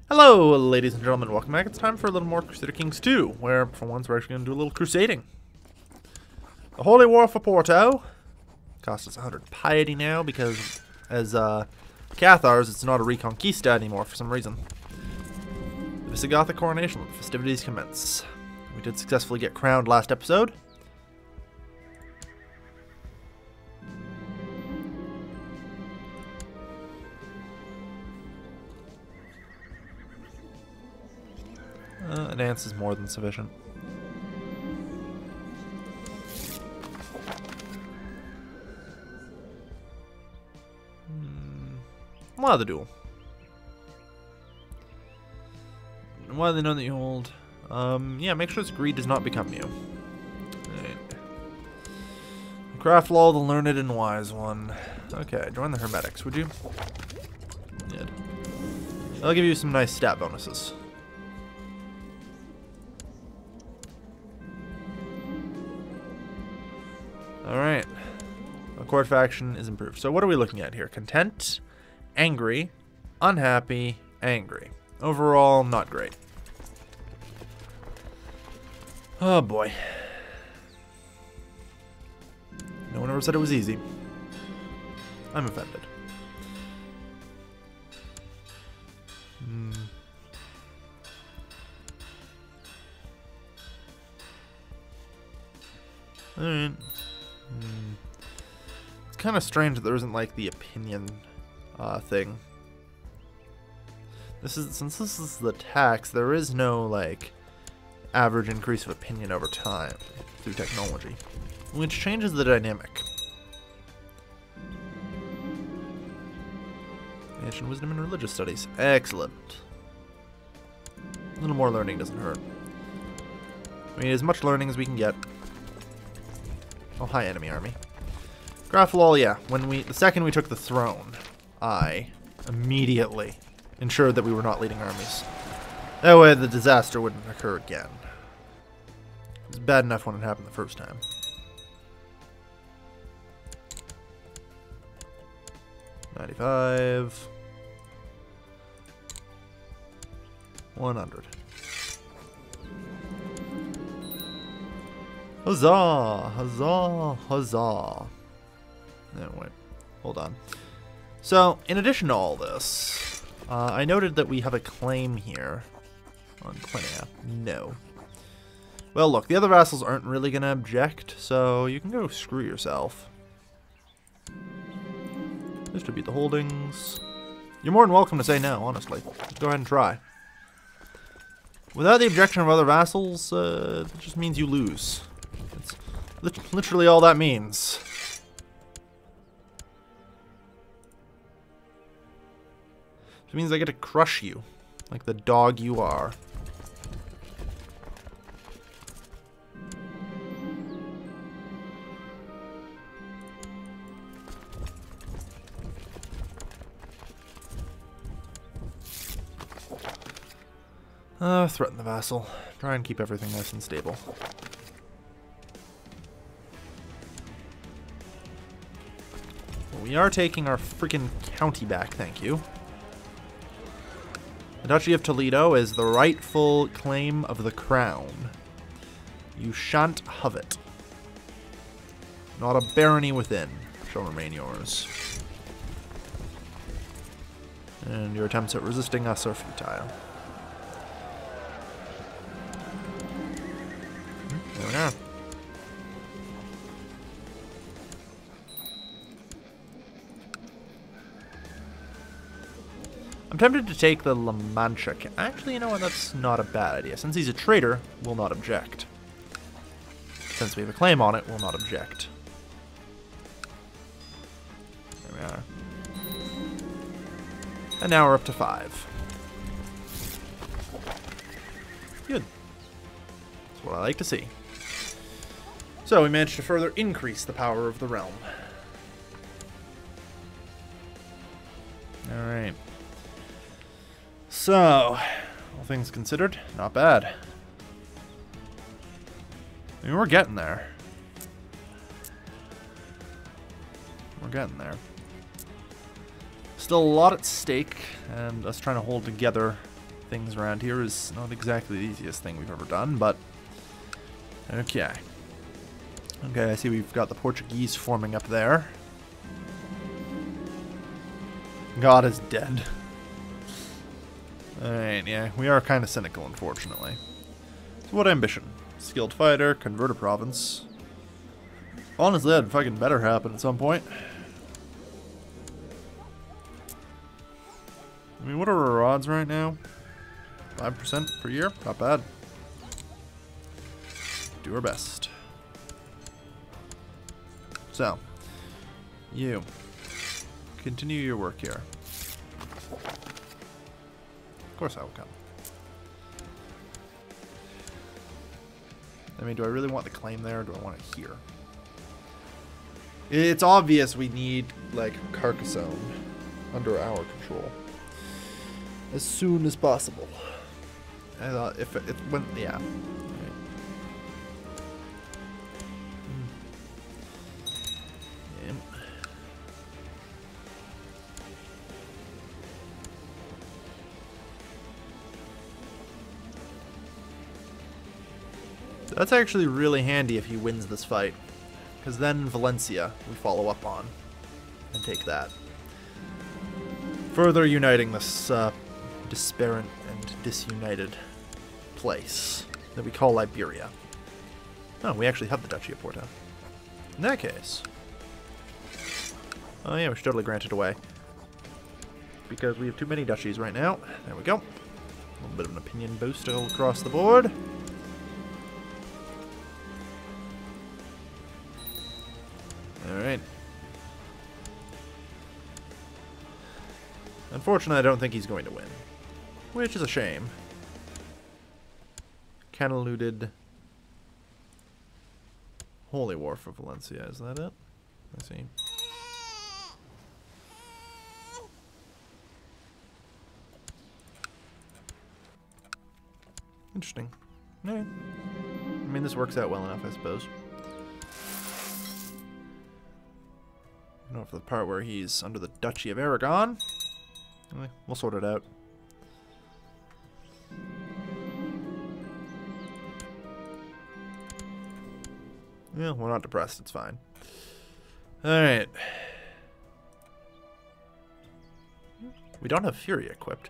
Hello, ladies and gentlemen. Welcome back. It's time for a little more Crusader Kings 2, where, for once, we're actually going to do a little crusading. The Holy War for Porto. Cost us 100 piety now, because as Cathars, it's not a Reconquista anymore for some reason. The Visigoth coronation. Let the festivities commence. We did successfully get crowned last episode. A dance is more than sufficient. Why the duel? Why do they know that you hold? Yeah, make sure this greed does not become you. Right. Craft law, the learned and wise one. Okay, join the Hermetics, would you? Good. I'll give you some nice stat bonuses. Alright. The court faction is improved. So what are we looking at here? Content, angry, unhappy, angry. Overall, not great. Oh boy. No one ever said it was easy. I'm offended. Alright. It's kind of strange that there isn't like the opinion thing. Since this is the tax, there is no like average increase of opinion over time through technology, which changes the dynamic. Ancient wisdom and religious studies. Excellent. A little more learning doesn't hurt. I mean, as much learning as we can get. Oh, hi, enemy army. Grapholol, yeah. The second we took the throne, I immediately ensured that we were not leading armies. That way the disaster wouldn't occur again. It was bad enough when it happened the first time. $95. 100. Huzzah! Huzzah! Huzzah! No, wait. Hold on. So, in addition to all this, I noted that we have a claim here on Quinia. No. Well, look, the other vassals aren't really going to object, so you can go screw yourself. Distribute the holdings. You're more than welcome to say no, honestly. Just go ahead and try. Without the objection of other vassals, it just means you lose. It's literally all that means. It means I get to crush you, like the dog you are. Threaten the vassal. Try and keep everything nice and stable. We are taking our freaking county back, thank you. The Duchy of Toledo is the rightful claim of the crown. You shan't have it. Not a barony within shall remain yours. And your attempts at resisting us are futile. There we are. I'm tempted to take the La Mancha. Actually, you know what? That's not a bad idea. Since he's a traitor, we'll not object. Since we have a claim on it, we'll not object. There we are. And now we're up to 5. Good. That's what I like to see. So we managed to further increase the power of the realm. Alright. So, all things considered, not bad. I mean, we're getting there. We're getting there. Still a lot at stake, and us trying to hold together things around here is not exactly the easiest thing we've ever done, but okay. Okay, I see we've got the Portuguese forming up there. God is dead. Alright, yeah, we are kind of cynical, unfortunately. So what ambition? Skilled fighter, convert a province. Honestly, that'd fucking better happen at some point. I mean, what are our odds right now? 5% per year? Not bad. Do our best. So, you continue your work here. Of course I will come. I mean, do I really want the claim there, or do I want it here? It's obvious we need, like, Carcassonne under our control. As soon as possible. I thought if it went, yeah. That's actually really handy if he wins this fight, because then Valencia we follow up on and take that. Further uniting this disparate and disunited place that we call Liberia. Oh, we actually have the Duchy of Porto. In that case... oh yeah, we should totally grant it away. Because we have too many duchies right now. There we go. A little bit of an opinion boost all across the board. Alright. Unfortunately, I don't think he's going to win. Which is a shame. Caneluded Holy War for Valencia, is that it? I see. Interesting. Alright. I mean, this works out well enough, I suppose. I don't know, for the part where he's under the Duchy of Aragon. Anyway, we'll sort it out. Yeah, we're not depressed, it's fine. Alright. We don't have Fury equipped.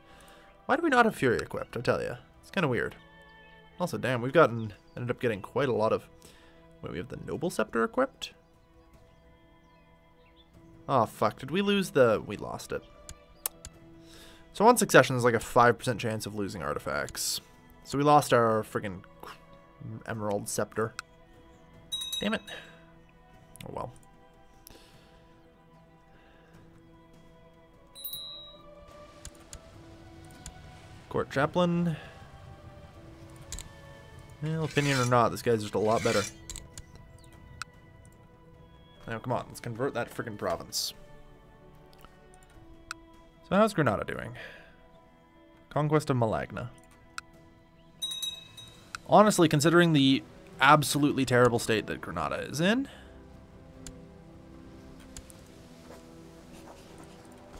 Why do we not have Fury equipped? I tell you. It's kind of weird. Also, damn, we've ended up getting quite a lot of... wait, we have the Noble Scepter equipped? Oh, fuck. Did we lose the... we lost it. So on Succession, there's like a 5% chance of losing artifacts. So we lost our friggin' Emerald Scepter. Damn it. Oh, well. Court Chaplain. Well, opinion or not, this guy's just a lot better. Now, come on, let's convert that friggin' province. So how's Granada doing? Conquest of Malagna. Honestly, considering the absolutely terrible state that Granada is in,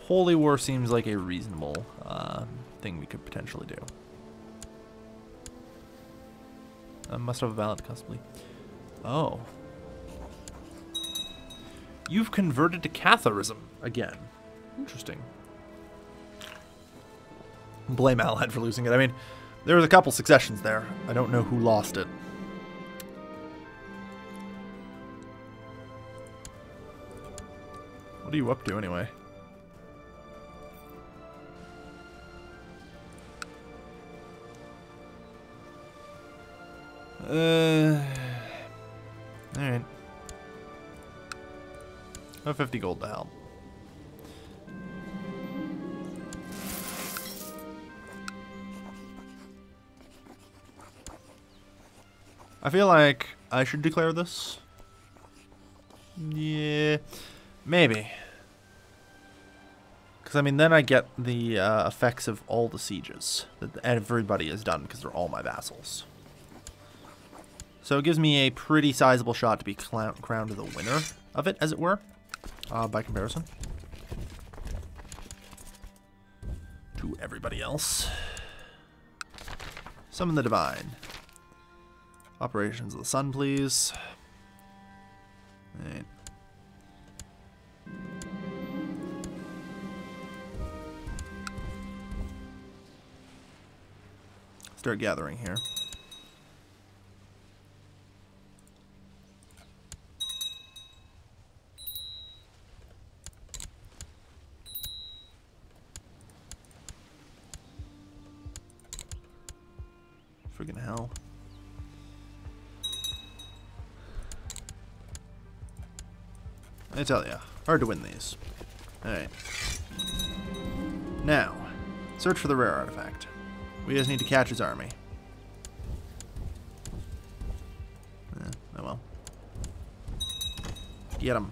Holy War seems like a reasonable thing we could potentially do. I must have a valid custody. Oh. You've converted to Catharism again. Interesting. Blame Allied for losing it. I mean, there was a couple successions there. I don't know who lost it. What are you up to anyway? Alright. Oh, 50 gold to help. I feel like I should declare this. Yeah, maybe. Because, I mean, then I get the effects of all the sieges that everybody has done because they're all my vassals. So it gives me a pretty sizable shot to be crowned the winner of it, as it were, by comparison to everybody else. Summon the Divine. Operations of the Sun, please. Alright. Start gathering here. Friggin' hell. I tell ya, hard to win these. Alright. Now, search for the rare artifact. We just need to catch his army. Oh well. Get him.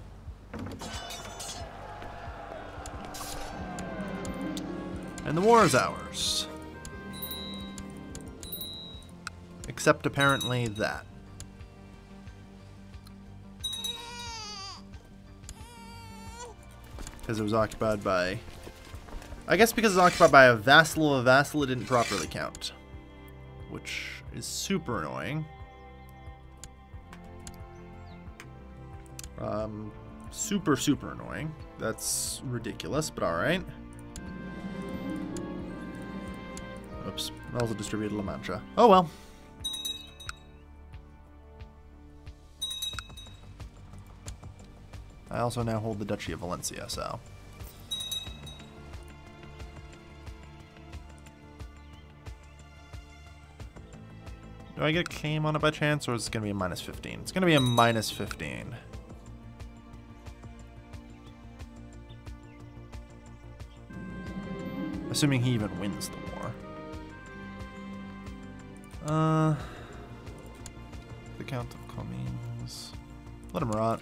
And the war is ours. Except apparently that. Because it was occupied by... I guess because it's occupied by a vassal of a vassal, it didn't properly count. Which is super annoying. Super, super annoying. That's ridiculous, but alright. Oops. I also distributed La Mancha. Oh well. I also now hold the Duchy of Valencia, so... Do I get a claim on it by chance, or is it going to be a minus 15? It's going to be a minus 15. Assuming he even wins the war. The Count of Comines. Let him rot.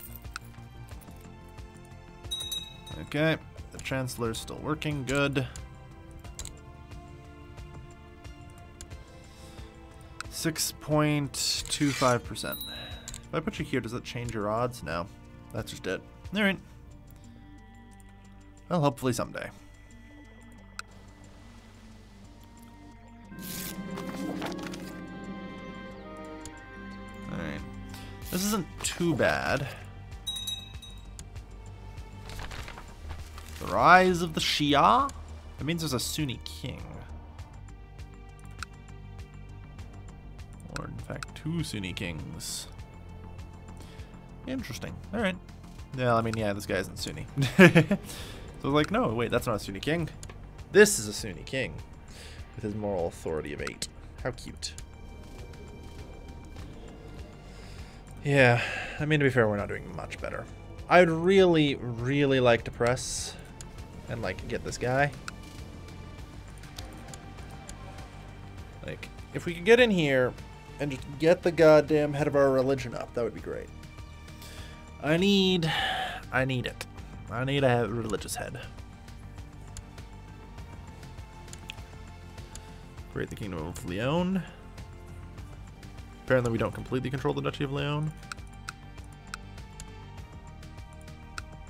Okay, the Chancellor's still working, good. 6.25%. If I put you here, does that change your odds? No. That's just it. Alright. Well, hopefully someday. Alright. This isn't too bad. The rise of the Shia? That means there's a Sunni king. Or, in fact, 2 Sunni kings. Interesting. Alright. Yeah, I mean, yeah, this guy isn't Sunni. So I was like, no, wait, that's not a Sunni king. This is a Sunni king. With his moral authority of 8. How cute. Yeah, I mean, to be fair, we're not doing much better. I'd really, really like to press and, like, get this guy. Like, if we could get in here and just get the goddamn head of our religion up, that would be great. I need it. I need a religious head. Create the Kingdom of Leon. Apparently we don't completely control the Duchy of Leon.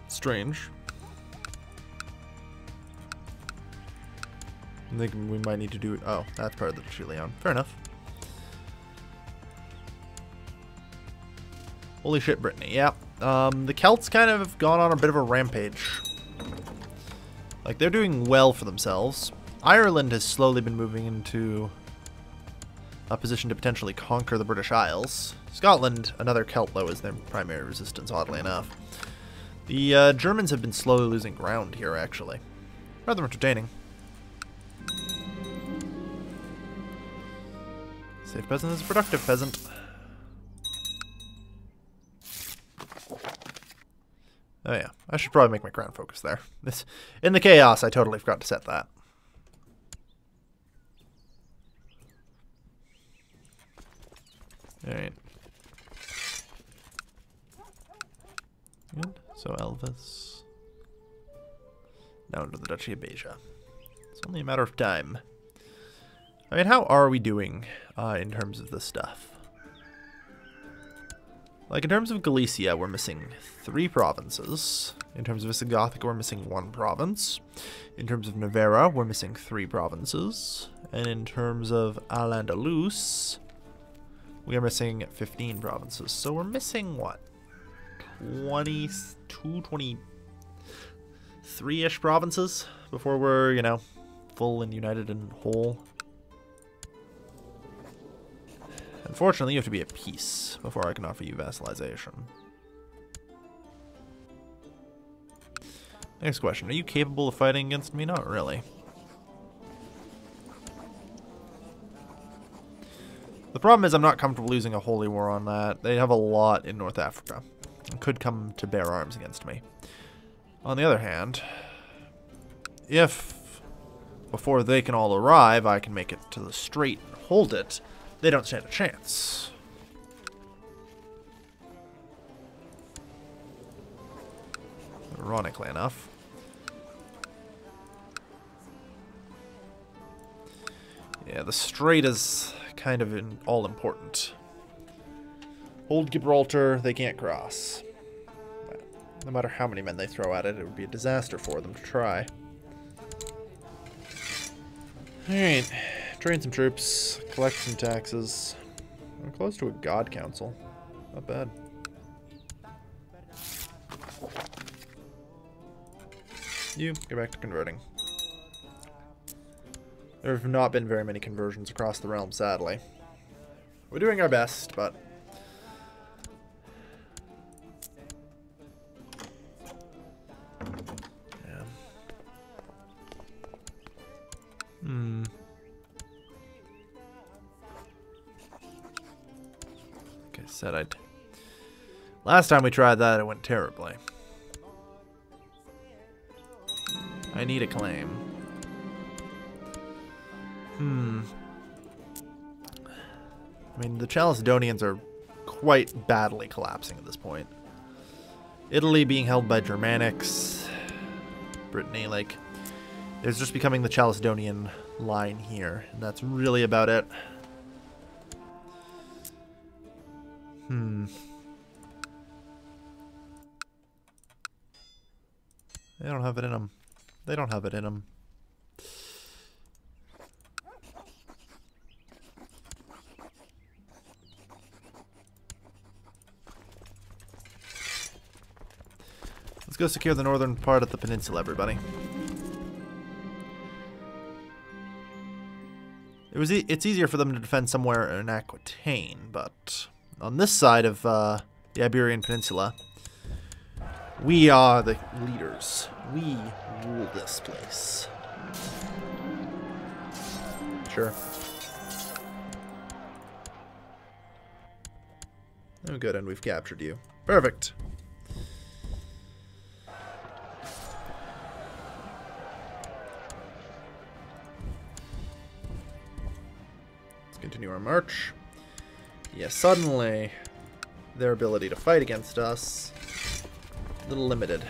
Strange. I think we might need to do it. Oh, that's part of the Duchy of Leon. Fair enough. Holy shit, Brittany. Yeah. The Celts kind of have gone on a bit of a rampage. Like, they're doing well for themselves. Ireland has slowly been moving into a position to potentially conquer the British Isles. Scotland, another Celt, though, is their primary resistance, oddly enough. The Germans have been slowly losing ground here, actually. Rather entertaining. Safe peasant is a productive peasant. Oh yeah, I should probably make my crown focus there. In the chaos, I totally forgot to set that. Alright. Good. So Elvis. Now into the Duchy of Beja. It's only a matter of time. I mean, how are we doing in terms of this stuff? Like, in terms of Galicia, we're missing 3 provinces. In terms of Visigothica, we're missing 1 province. In terms of Navarra, we're missing 3 provinces. And in terms of Al-Andalus, we are missing 15 provinces. So we're missing, what? 22, 23-ish provinces before we're, you know, full and united and whole. Unfortunately, you have to be at peace before I can offer you vassalization. Next question. Are you capable of fighting against me? Not really. The problem is I'm not comfortable losing a holy war on that. They have a lot in North Africa and could come to bear arms against me. On the other hand, if before they can all arrive I can make it to the strait and hold it, they don't stand a chance. Ironically enough. Yeah, the strait is kind of all important. Hold Gibraltar, they can't cross. No matter how many men they throw at it, it would be a disaster for them to try. Alright, train some troops, collect some taxes. I'm close to a god council. Not bad. You, get back to converting. There have not been very many conversions across the realm, sadly. We're doing our best, but... yeah. Like I said, I'd... last time we tried that, it went terribly. I need a claim. I mean, the Chalcedonians are quite badly collapsing at this point. Italy being held by Germanics. Brittany, like, it's just becoming the Chalcedonian line here. And that's really about it. They don't have it in them. They don't have it in them. Let's go secure the northern part of the peninsula, everybody. It's easier for them to defend somewhere in Aquitaine, but on this side of the Iberian Peninsula, we are the leaders. We rule this place. Sure. Oh, good, and we've captured you. Perfect. Let's continue our march. Yeah, suddenly their ability to fight against us a little limited.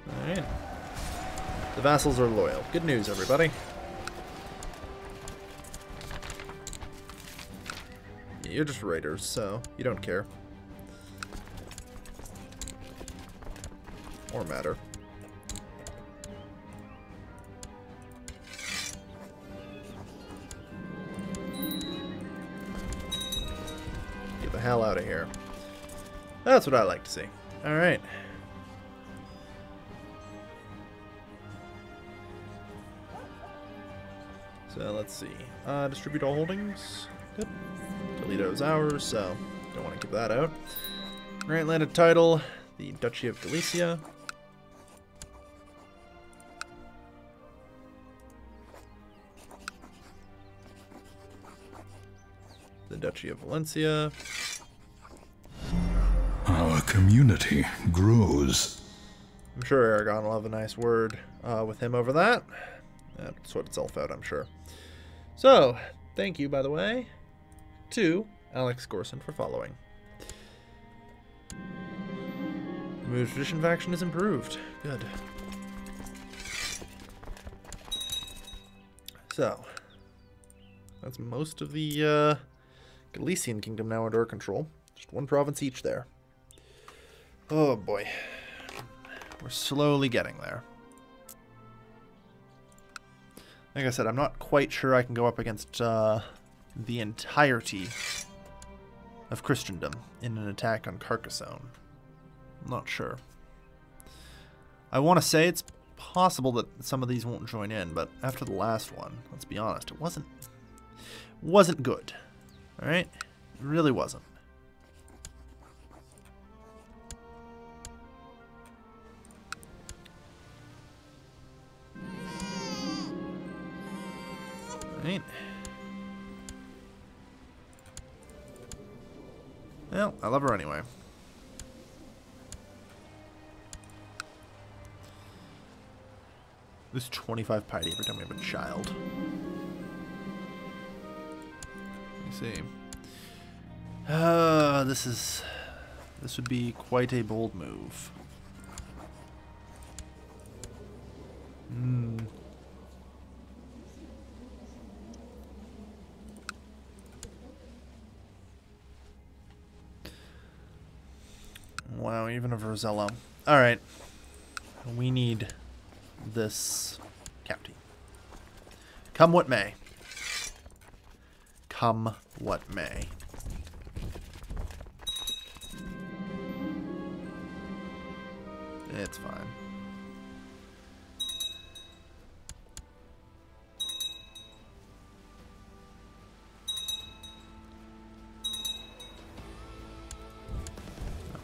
Alright. The vassals are loyal. Good news, everybody. Yeah, you're just raiders, so you don't care. Or matter. Get the hell out of here. That's what I like to see. Alright. So let's see. Distribute all holdings. Good. Toledo's ours, so don't want to give that out. Grant landed title, the Duchy of Galicia. The Duchy of Valencia. Our community grows. I'm sure Aragon will have a nice word with him over that. That'll sort itself out, I'm sure. So, thank you, by the way, to Alex Gorson for following. Mood Tradition faction is improved. Good. So, that's most of the Galician kingdom now under our control. Just one province each there. Oh boy. We're slowly getting there. Like I said, I'm not quite sure I can go up against the entirety of Christendom in an attack on Carcassonne. I'm not sure. I want to say it's possible that some of these won't join in, but after the last one, let's be honest, it wasn't good. All right? It really wasn't. Right. Well, I love her anyway. This 25 piety every time we have a child. Let me see. This would be quite a bold move. Wow, even a Verzello. Alright. We need this county. Come what may. Come what may. It's fine.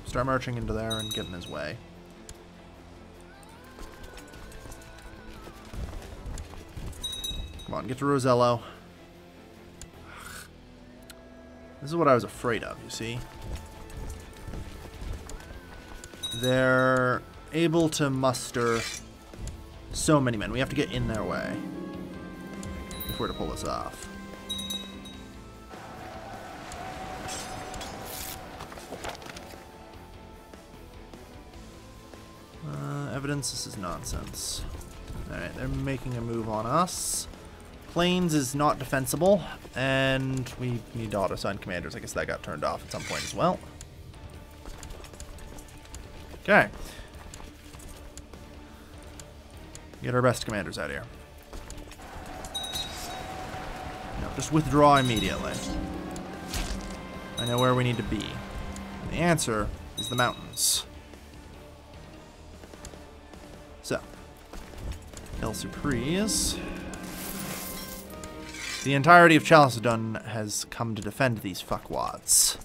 Start marching into there and get in his way. Come on, get to Rosello. This is what I was afraid of, you see. They're able to muster so many men. We have to get in their way if we're to pull this off. Evidence, this is nonsense. Alright, they're making a move on us. Plains is not defensible, and we need to auto-assign commanders. I guess that got turned off at some point as well. Okay. Get our best commanders out here. No, just withdraw immediately. I know where we need to be. And the answer is the mountains. So, El Surprise. The entirety of Chalcedon has come to defend these fuckwads.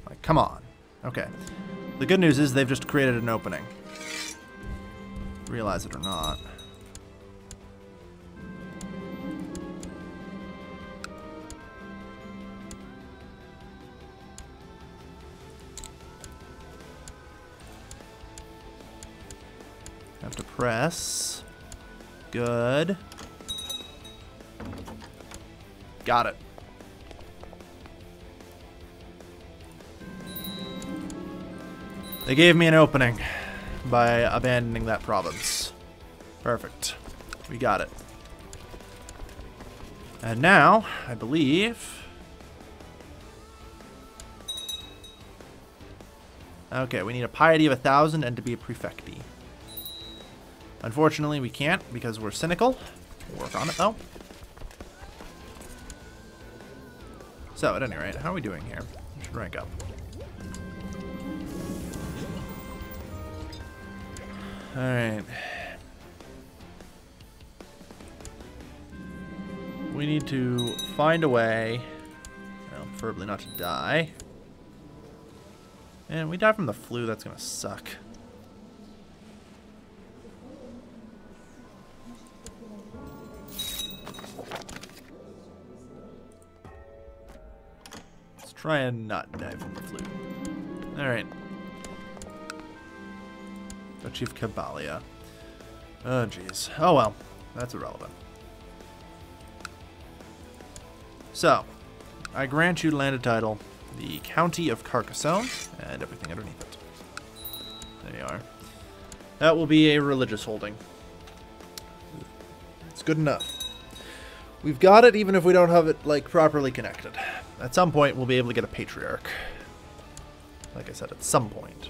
Like, come on. Okay. The good news is they've just created an opening. Realize it or not. Have to press. Good. Got it. They gave me an opening by abandoning that province. Perfect. We got it. And now, I believe... Okay, we need a piety of 1,000 and to be a prefecti. Unfortunately, we can't because we're cynical. We'll work on it, though. So, at any rate, how are we doing here? We should rank up. Alright. We need to find a way, well, preferably not to die. And we die from the flu, that's gonna suck. Let's try and not die from the flu. Alright. Duchy of Cabalia. Oh, jeez. Oh, well. That's irrelevant. So, I grant you landed title, the County of Carcassonne, and everything underneath it. There you are. That will be a religious holding. It's good enough. We've got it even if we don't have it, like, properly connected. At some point, we'll be able to get a patriarch. Like I said, at some point.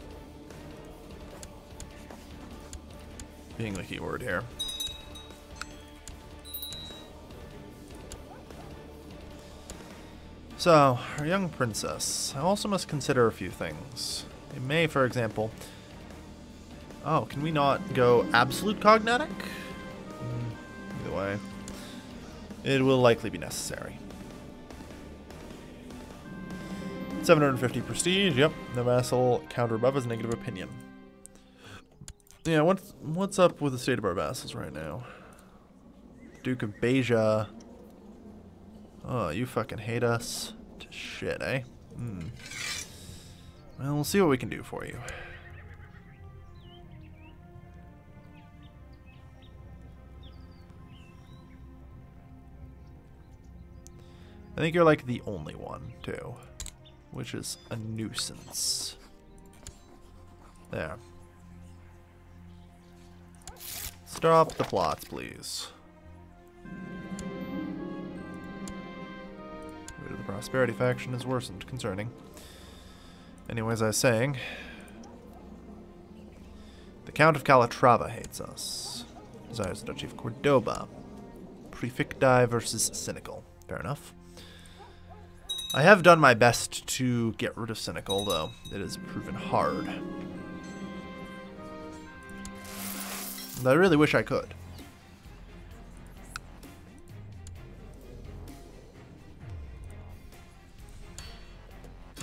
being the key word here. So, our young princess. I also must consider a few things. It may, for example... Oh, can we not go absolute cognatic? Either way. It will likely be necessary. 750 prestige, yep. The vassal counter above is negative opinion. Yeah, what's up with the state of our vassals right now? Duke of Beja. Oh, you fucking hate us. Shit, eh? Well, we'll see what we can do for you. I think you're like the only one, too. Which is a nuisance. There. Stop the plots, please. Rate of the prosperity faction is worsened. Concerning. Anyways, I was saying... The Count of Calatrava hates us. Desires the Duchy of Cordoba. Prefecti versus Cynical. Fair enough. I have done my best to get rid of Cynical, though it has proven hard. And I really wish I could.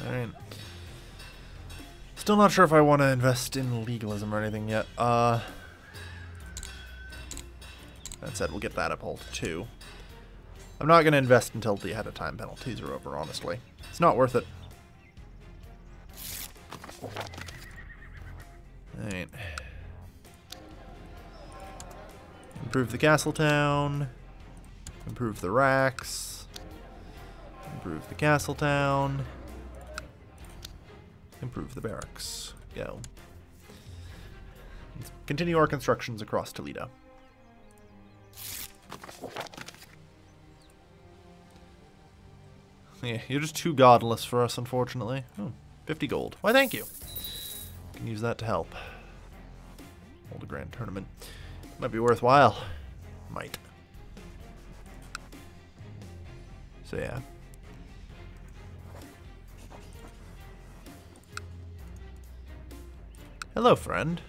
Alright. Still not sure if I want to invest in legalism or anything yet. That said, we'll get that up hold too. I'm not going to invest until the ahead of time penalties are over, honestly. It's not worth it. Alright. Improve the castle town. Improve the racks. Improve the castle town. Improve the barracks. Go. Let's continue our constructions across Toledo. Yeah, you're just too godless for us, unfortunately. Oh, 50 gold. Why, thank you. Can use that to help. Hold a grand tournament. Might be worthwhile. Might. So, yeah. Hello, friend.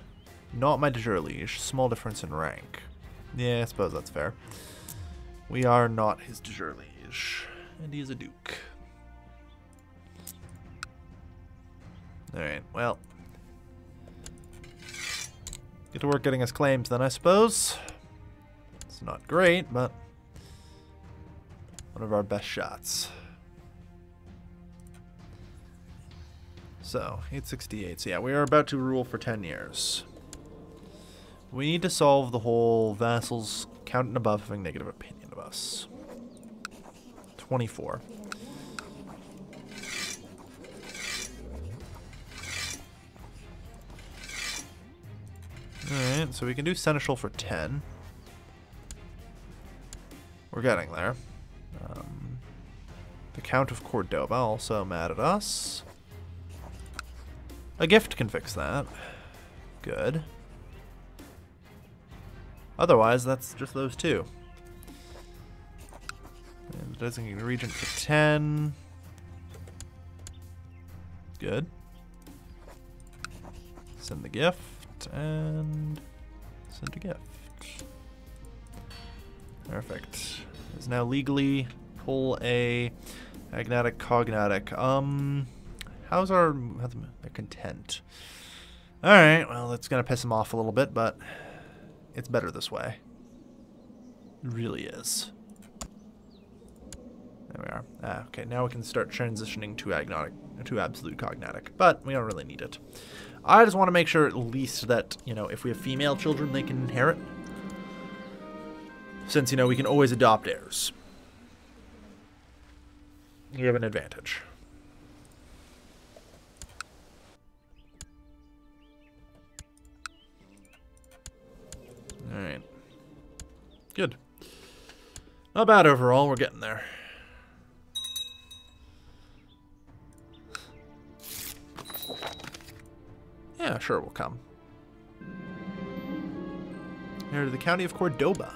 Not my de jure liege. Small difference in rank. Yeah, I suppose that's fair. We are not his de jure liege. And he is a duke. Alright, well. Get to work getting us claims then, I suppose. It's not great, but one of our best shots. So, 868. So yeah, we are about to rule for 10 years. We need to solve the whole vassals count and above having negative opinion of us. 24. Alright, so we can do Seneschal for 10. We're getting there. The Count of Cordoba also mad at us. A gift can fix that. Good. Otherwise, that's just those two. And designated regent for 10. Good. Send the gift and send a gift. Perfect. Is now legally pull a agnatic cognatic. How's our content? Alright, well, it's gonna piss him off a little bit, but it's better this way. It really is. There we are. Okay, now we can start transitioning to absolute cognatic, but we don't really need it. I just want to make sure at least that, you know, if we have female children, they can inherit. Since, you know, we can always adopt heirs. You have an advantage. Alright. Good. Not bad overall, we're getting there. Yeah, sure, we'll come. Heir to the county of Cordoba.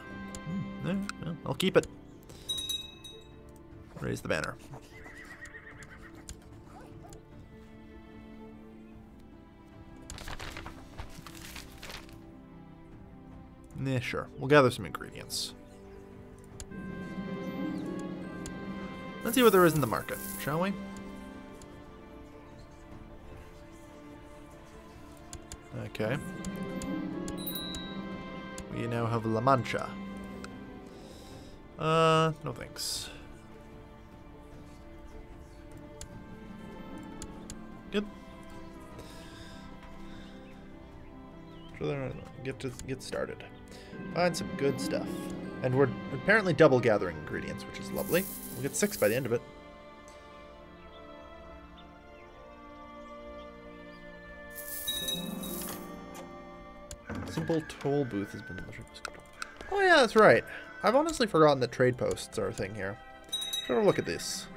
Well, I'll keep it. Raise the banner. Yeah, sure. We'll gather some ingredients. Let's see what there is in the market, shall we? Okay. We now have La Mancha. No thanks. Good. Get started. Find some good stuff. And we're apparently double gathering ingredients, which is lovely. We'll get 6 by the end of it. Simple toll booth has been the trade post. Oh yeah, that's right. I've honestly forgotten that trade posts are a thing here. Should have a look at this.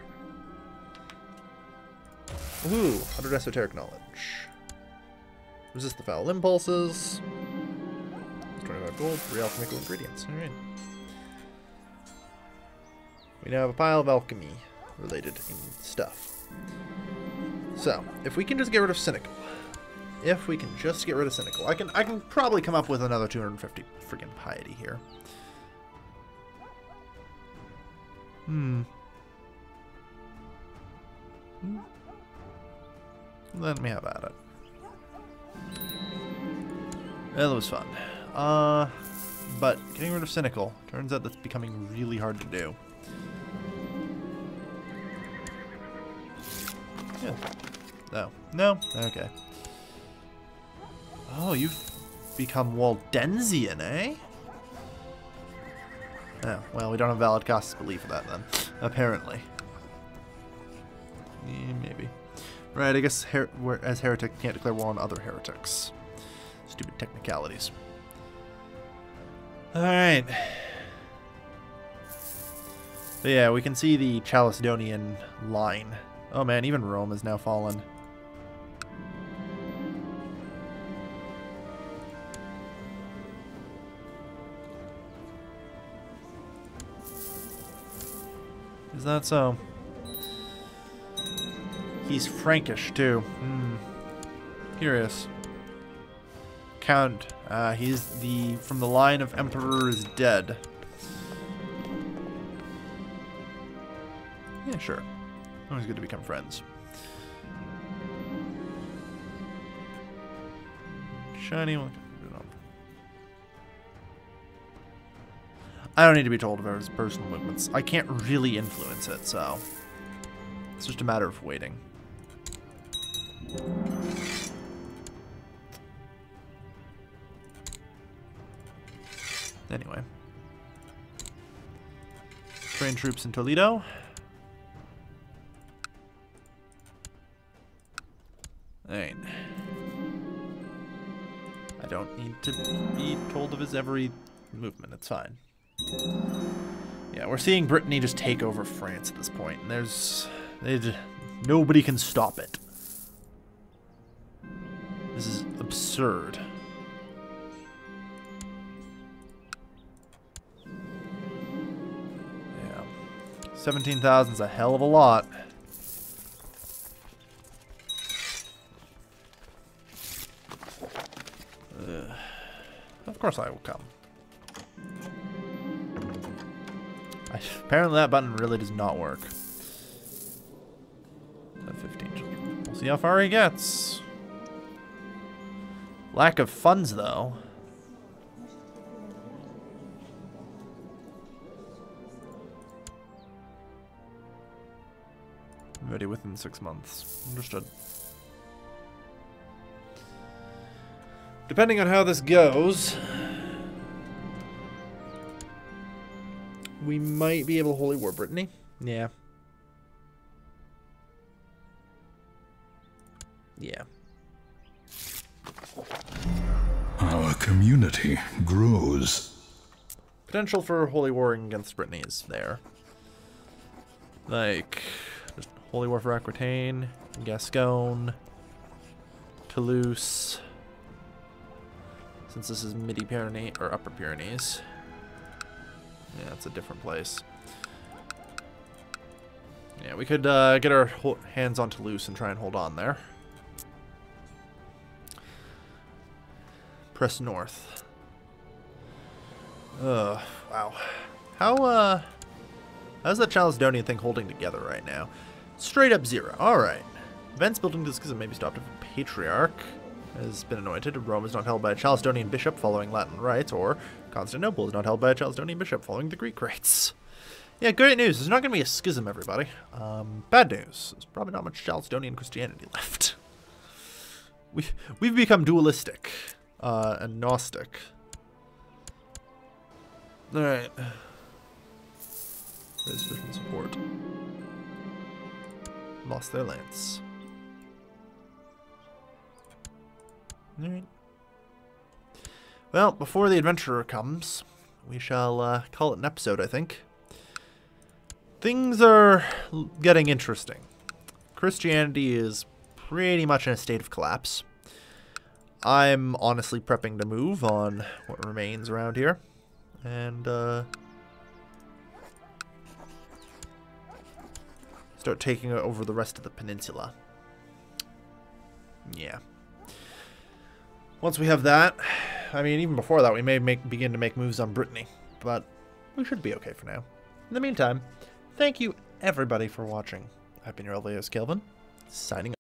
Ooh, 100 esoteric knowledge. Resist the foul impulses. 25 gold, 3 alchemical ingredients. Alright. We now have a pile of alchemy related stuff. So, if we can just get rid of Cynical. If we can just get rid of Cynical. I can probably come up with another 250 friggin' piety here. Let me have at it. Well, it was fun. But getting rid of Cynical, turns out that's becoming really hard to do. Yeah. No. No? Okay. Oh, you've become Waldensian, eh? Oh, well, we don't have valid causes belief for that then. Apparently. Yeah, maybe. Right, I guess as heretic can't declare war on other heretics. Stupid technicalities. Alright. But yeah, we can see the Chalcedonian line. Oh man, even Rome has now fallen. Is that so? He's Frankish too. Curious. Count. He's from the line of Emperor is dead. Yeah, sure. Always good to become friends. Shiny one. I don't need to be told about his personal movements. I can't really influence it, so it's just a matter of waiting. Anyway. Train troops in Toledo. Alright. I don't need to be told of his every movement. It's fine. Yeah, we're seeing Brittany just take over France at this point, and nobody can stop it. This is absurd. Yeah, 17,000 is a hell of a lot. Of course I will come. Apparently that button really does not work. 15 children. We'll see how far he gets. Lack of funds, though. Ready within 6 months. Understood. Depending on how this goes, we might be able to Holy War Brittany. Yeah. Yeah. Our community grows. Potential for Holy Warring against Brittany is there. Like, just Holy War for Aquitaine, Gascon, Toulouse, Since this is Midi-Pyrenees, or Upper Pyrenees. Yeah, it's a different place. Yeah, we could get our hands on Toulouse and try and hold on there. Press north. Wow. How's that Chalcedonian thing holding together right now? Straight up 0. Alright. Events building to schism may be stopped if a patriarch has been anointed, Rome is not held by a Chalcedonian bishop following Latin rites, or Constantinople is not held by a Chalcedonian bishop following the Greek rites. Yeah, great news. There's not going to be a schism, everybody. Bad news. There's probably not much Chalcedonian Christianity left. We've become dualistic and Gnostic. Alright. Resistance support. Lost their lance. Alright. Well, before the adventurer comes, we shall call it an episode, I think. Things are getting interesting. Christianity is pretty much in a state of collapse. I'm honestly prepping to move on what remains around here. And, start taking over the rest of the peninsula. Yeah. Once we have that, I mean, even before that, we may begin to make moves on Brittany. But we should be okay for now. In the meantime, thank you everybody for watching. I've been your Leos Kelvin, signing off.